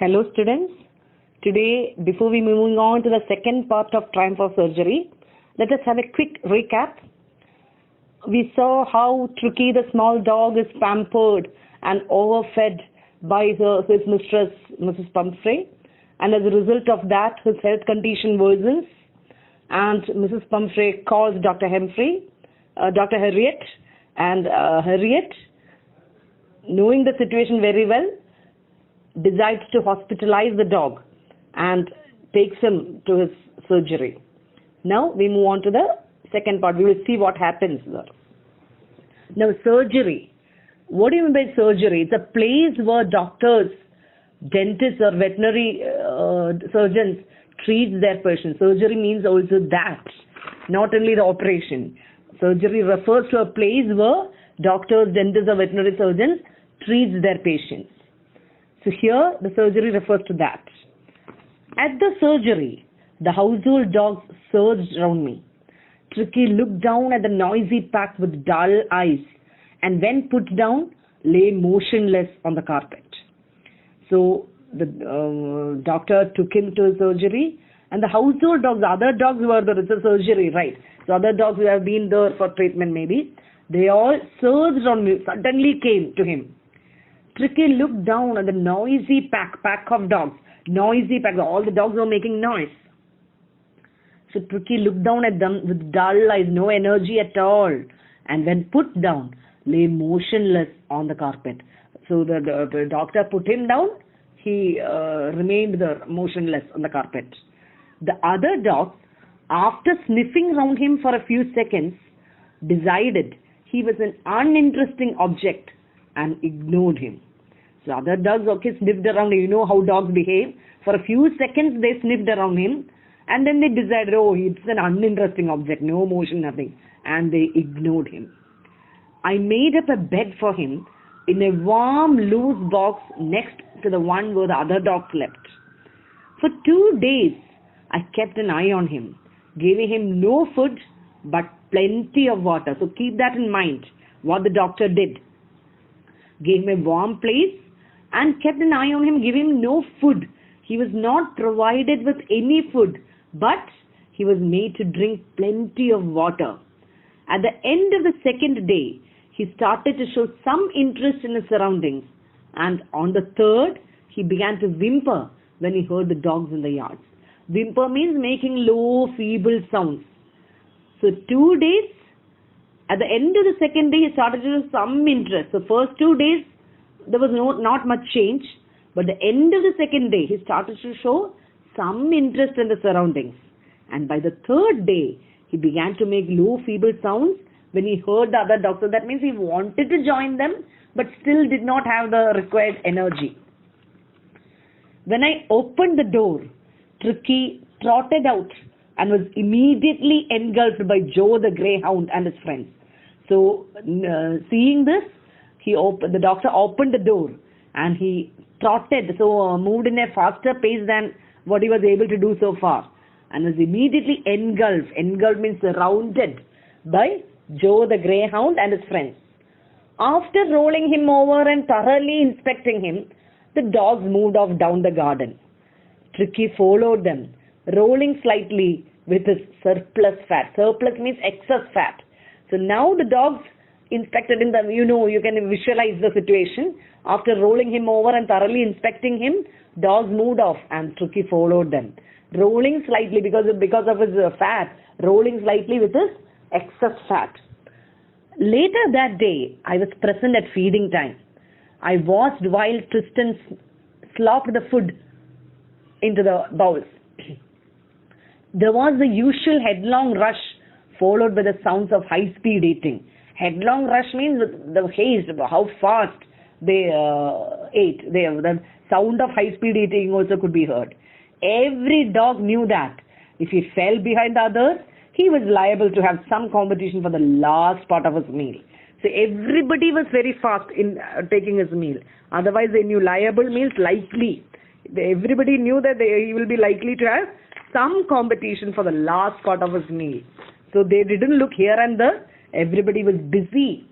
Hello students. Today, before we moving on to the second part of Triumph of Surgery, let us have a quick recap. We saw how Tricky the small dog is pampered and overfed by his mistress, Mrs. Pumphrey, and as a result of that, his health condition worsens, and Mrs. Pumphrey calls Dr. Harriet, and Harriet, knowing the situation very well, decides to hospitalize the dog and takes him to his surgery. Now we move on to the second part. We will see what happens there. Now surgery. What do you mean by surgery? It's a place where doctors, dentists or veterinary surgeons treat their patients. Surgery means also that, not only the operation. Surgery refers to a place where doctors, dentists or veterinary surgeons treats their patients. So here the surgery refers to that. At the surgery, the household dogs surged around me. Tricky looked down at the noisy pack with dull eyes and when put down, lay motionless on the carpet. So the doctor took him to surgery, and the household dogs, the other dogs were there, it's a surgery, right? So other dogs who have been there for treatment maybe, they all surged on me, suddenly came to him. Tricky looked down at the noisy pack of dogs. Noisy pack, all the dogs were making noise. So Tricky looked down at them with dull eyes, no energy at all. And when put down, lay motionless on the carpet. So the doctor put him down, he remained there motionless on the carpet. The other dogs, after sniffing around him for a few seconds, decided he was an uninteresting object and ignored him. So other dogs, sniffed around him. You know how dogs behave. For a few seconds, they sniffed around him. And then they decided, it's an uninteresting object. No motion, nothing. And they ignored him. I made up a bed for him in a warm, loose box next to the one where the other dogs slept. For 2 days, I kept an eye on him, giving him no food but plenty of water. So keep that in mind, what the doctor did. Gave him a warm place and kept an eye on him, giving him no food. He was not provided with any food, but he was made to drink plenty of water. At the end of the second day, he started to show some interest in his surroundings, and on the third, he began to whimper when he heard the dogs in the yards. Whimper means making low, feeble sounds. So 2 days, at the end of the second day, he started to show some interest. So first 2 days, there was not much change. But the end of the second day, he started to show some interest in the surroundings. And by the third day, he began to make low, feeble sounds when he heard the other dogs. So that means he wanted to join them, but still did not have the required energy. When I opened the door, Tricky trotted out and was immediately engulfed by Joe the greyhound and his friends. So seeing this, the doctor opened the door and he trotted, so moved in a faster pace than what he was able to do so far, and was immediately engulfed. Engulfed means surrounded by Joe the greyhound and his friends. After rolling him over and thoroughly inspecting him, the dogs moved off down the garden. Tricky followed them, rolling slightly with his surplus fat. Surplus means excess fat. So now the dogs inspected him, you can visualize the situation. After rolling him over and thoroughly inspecting him, dogs moved off and Tricky followed them. Rolling slightly because of his fat, rolling slightly with his excess fat. Later that day, I was present at feeding time. I watched while Tristan slopped the food into the bowls. There was the usual headlong rush followed by the sounds of high-speed eating. Headlong rush means the haste, how fast they ate. The sound of high-speed eating also could be heard. Every dog knew that if he fell behind the others, he was liable to have some competition for the last part of his meal. So everybody was very fast in taking his meal. Otherwise, they knew liable means likely. Everybody knew that he will be likely to have some competition for the last part of his meal. So they didn't look here and there. Everybody was busy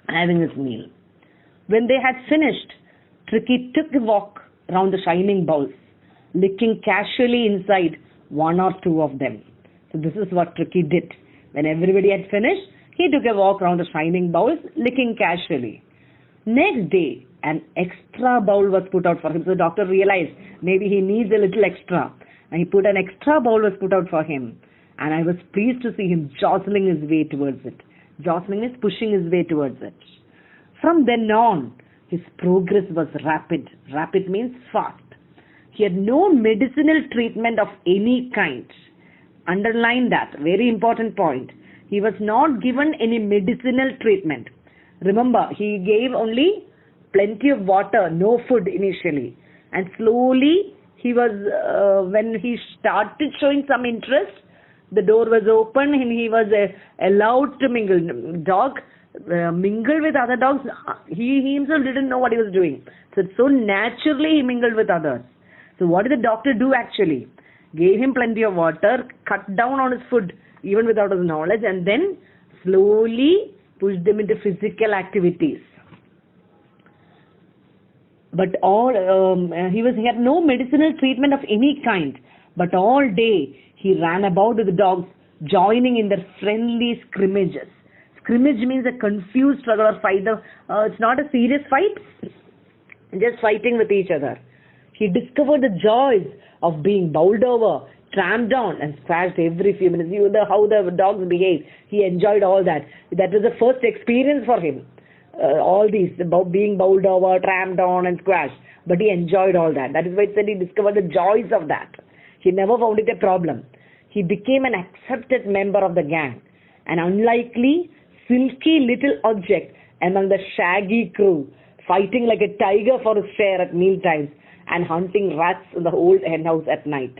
having his meal. When they had finished, Tricky took a walk round the shining bowls, licking casually inside one or two of them. So this is what Tricky did. When everybody had finished, he took a walk round the shining bowls, licking casually. Next day, an extra bowl was put out for him. So the doctor realized maybe he needs a little extra. And he put an extra bowl was put out for him. And I was pleased to see him jostling his way towards it. Jostling is pushing his way towards it. From then on, his progress was rapid. Rapid means fast. He had no medicinal treatment of any kind. Underline that, very important point. He was not given any medicinal treatment. Remember, he gave only plenty of water, no food initially. And slowly, he was, when he started showing some interest, the door was open and he was allowed to mingle. Dog mingled with other dogs. He himself didn't know what he was doing. So naturally he mingled with others. So what did the doctor do actually? Gave him plenty of water, cut down on his food even without his knowledge, and then slowly pushed him into physical activities. But he had no medicinal treatment of any kind. But all day he ran about with the dogs, joining in their friendly scrimmages. Scrimmage means a confused struggle or fight. It's not a serious fight, just fighting with each other. He discovered the joys of being bowled over, tramped on, and scratched every few minutes. You know how the dogs behave. He enjoyed all that. That was the first experience for him. All these, being bowled over, tramped on, and squashed. But he enjoyed all that. That is why it said he discovered the joys of that. He never found it a problem. He became an accepted member of the gang, an unlikely, silky little object among the shaggy crew, fighting like a tiger for his share at meal times and hunting rats in the old henhouse at night.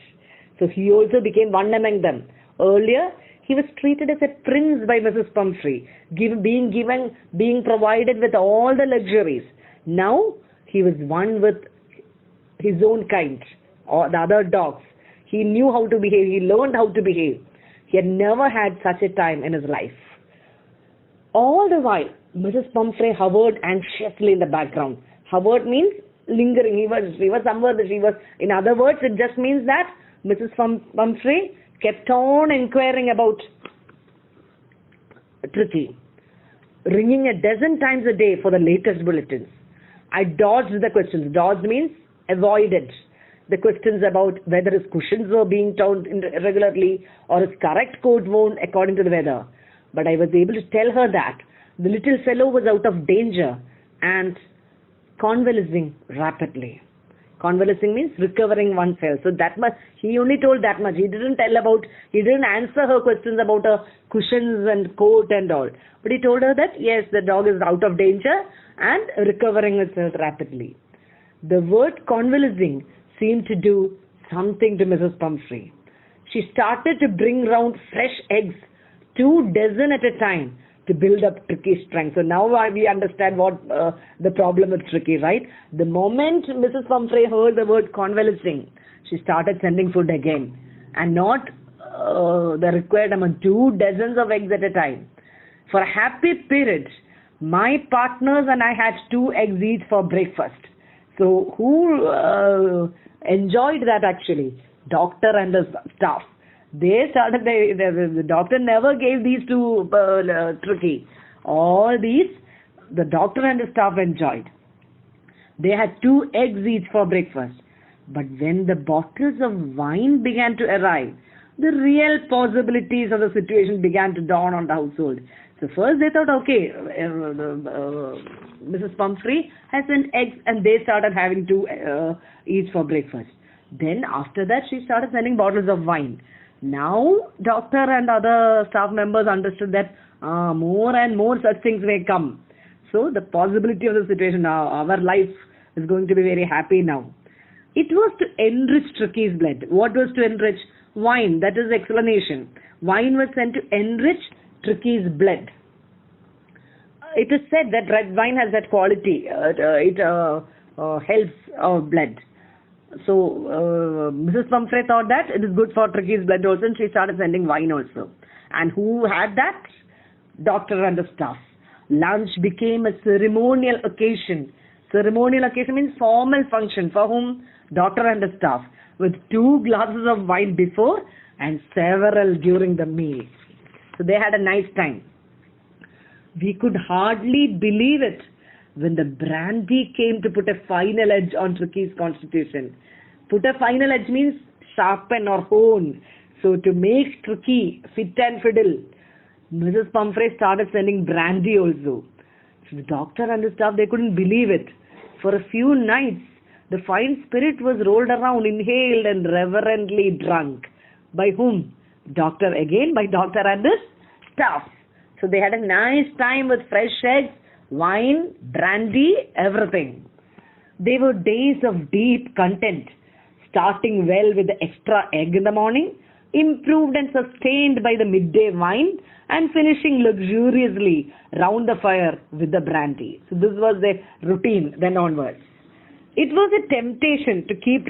So he also became one among them. Earlier, he was treated as a prince by Mrs. Pumphrey, being provided with all the luxuries. Now, he was one with his own kind, or the other dogs. He knew how to behave. He learned how to behave. He had never had such a time in his life. All the while, Mrs. Pumphrey hovered anxiously in the background. Hovered means lingering. She was somewhere. In other words, it just means that Mrs. Pumphrey kept on inquiring about Tricky, ringing a dozen times a day for the latest bulletins. I dodged the questions. Dodged means avoided. The questions about whether his cushions were being turned irregularly or his correct coat worn according to the weather. But I was able to tell her that the little fellow was out of danger and convalescing rapidly. Convalescing means recovering oneself. So that much, he only told that much. He didn't answer her questions about her cushions and coat and all. But he told her that yes, the dog is out of danger and recovering itself rapidly. The word convalescing seemed to do something to Mrs. Pumphrey. She started to bring round fresh eggs, 2 dozen at a time, to build up Tricky's strength. So now we understand what the problem with Tricky, right? The moment Mrs. Pumphrey heard the word convalescing, she started sending food again. And not the required amount, 2 dozens of eggs at a time. For a happy period, my partners and I had 2 eggs each for breakfast. So who enjoyed that actually? Doctor and the staff. They started, the doctor never gave these to Tricky. All these, the doctor and the staff enjoyed. They had 2 eggs each for breakfast. But when the bottles of wine began to arrive, the real possibilities of the situation began to dawn on the household. So first they thought, okay, Mrs. Pumphrey has sent eggs and they started having 2 each for breakfast. Then after that she started sending bottles of wine. Now doctor and other staff members understood that more and more such things may come. So the possibility of the situation now, our life is going to be very happy now. It was to enrich Tricky's blood. What was to enrich? Wine, that is the explanation. Wine was sent to enrich Tricky's blood. It is said that red wine has that quality. It helps our blood. So Mrs. Pumphrey thought that it is good for Tricky's blood also, and she started sending wine also. And who had that? Doctor and the staff. Lunch became a ceremonial occasion Ceremonial occasion means formal function. For whom? Doctor and the staff. With 2 glasses of wine before and several during the meal. So they had a nice time. We could hardly believe it when the brandy came to put a final edge on Tricky's constitution. Put a final edge means sharpen or hone. So to make Tricky fit and fiddle, Mrs. Pumphrey started sending brandy also. So the doctor and the staff, they couldn't believe it. For a few nights, the fine spirit was rolled around, inhaled and reverently drunk. By whom? Doctor again, by doctor and his staff. So they had a nice time with fresh eggs, wine, brandy, everything. They were days of deep content, starting well with the extra egg in the morning, improved and sustained by the midday wine, and finishing luxuriously round the fire with the brandy. So this was the routine then onwards. It was a temptation to keep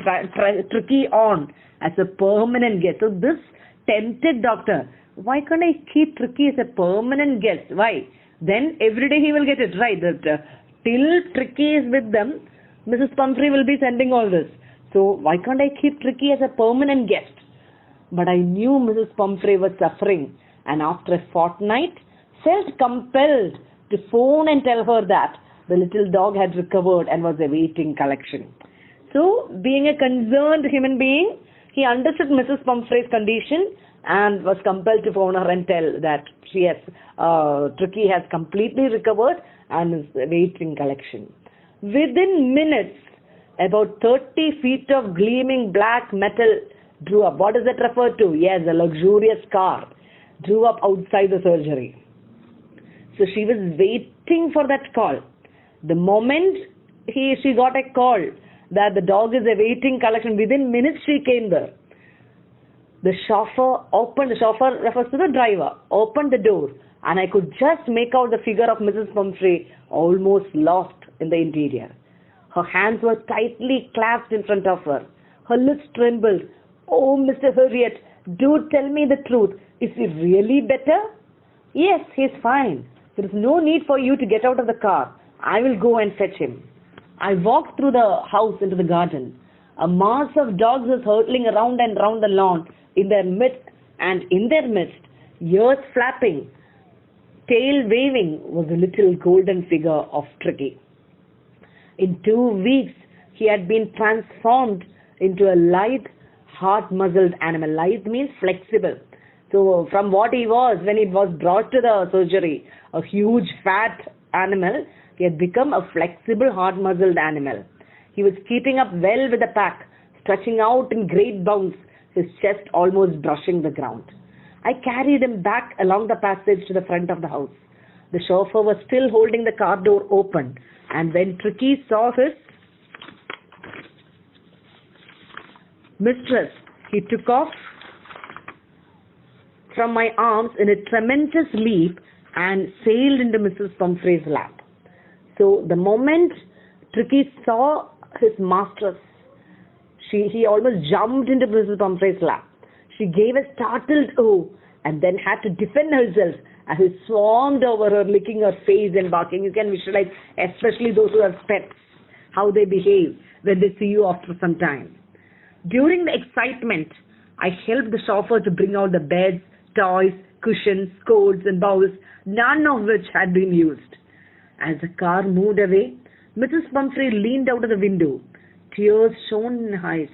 Tricky on as a permanent guest. So this tempted doctor. Why can't I keep Tricky as a permanent guest? Why? Then every day he will get it right. That till Tricky is with them, Mrs. Pumphrey will be sending all this. So why can't I keep Tricky as a permanent guest? But I knew Mrs. Pumphrey was suffering, and after a fortnight, felt compelled to phone and tell her that the little dog had recovered and was awaiting collection. So, being a concerned human being, he understood Mrs. Pumphrey's condition and was compelled to phone her and tell that Tricky has completely recovered and is awaiting collection. Within minutes, about 30 feet of gleaming black metal drew up. What does that refer to? Yes, a luxurious car drew up outside the surgery. So she was waiting for that call. The moment she got a call that the dog is awaiting collection, within minutes she came there. The chauffeur refers to the driver, opened the door, and I could just make out the figure of Mrs. Pumphrey almost lost in the interior. Her hands were tightly clasped in front of her. Her lips trembled. Oh, Mr. Harriet, do tell me the truth. Is he really better? Yes, he is fine. There is no need for you to get out of the car. I will go and fetch him. I walked through the house into the garden. A mass of dogs was hurtling around and round the lawn in their midst, and in their midst, ears flapping, tail waving, was a little golden figure of Tricky. In 2 weeks, he had been transformed into a light, hard-muzzled animal. Light means flexible. So from what he was when he was brought to the surgery, a huge fat animal, he had become a flexible, hard-muzzled animal. He was keeping up well with the pack, stretching out in great bounds, his chest almost brushing the ground. I carried him back along the passage to the front of the house. The chauffeur was still holding the car door open, and when Tricky saw his mistress, he took off from my arms in a tremendous leap and sailed into Mrs. Pumphrey's lap. So the moment Tricky saw his mistress, he almost jumped into Mrs. Pumphrey's lap. She gave a startled oh and then had to defend herself as he swarmed over her, licking her face and barking. You can visualize, especially those who have pets, how they behave when they see you after some time. During the excitement, I helped the chauffeur to bring out the beds, toys, cushions, coats and bowls, none of which had been used. As the car moved away, Mrs. Pumphrey leaned out of the window. Tears shone in her eyes.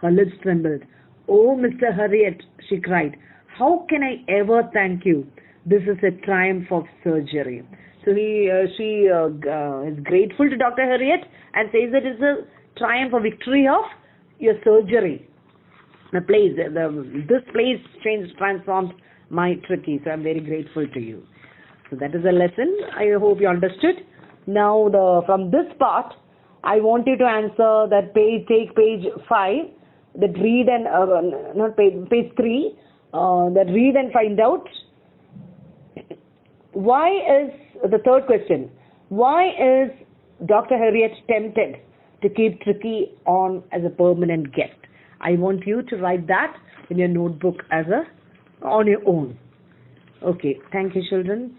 Her lips trembled. Oh, Mr. Harriet, she cried, how can I ever thank you? This is a triumph of surgery. So she is grateful to Dr. Harriet and says that it's a triumph, a victory of your surgery. This place transformed my Tricky. So I'm very grateful to you. So that is a lesson. I hope you understood. Now from this part, I want you to answer that page. Take page 5. That read and not page 3. That read and find out. Why is the third question? Why is Dr. Harriet tempted to keep Tricky on as a permanent guest? I want you to write that in your notebook on your own. Okay. Thank you, children.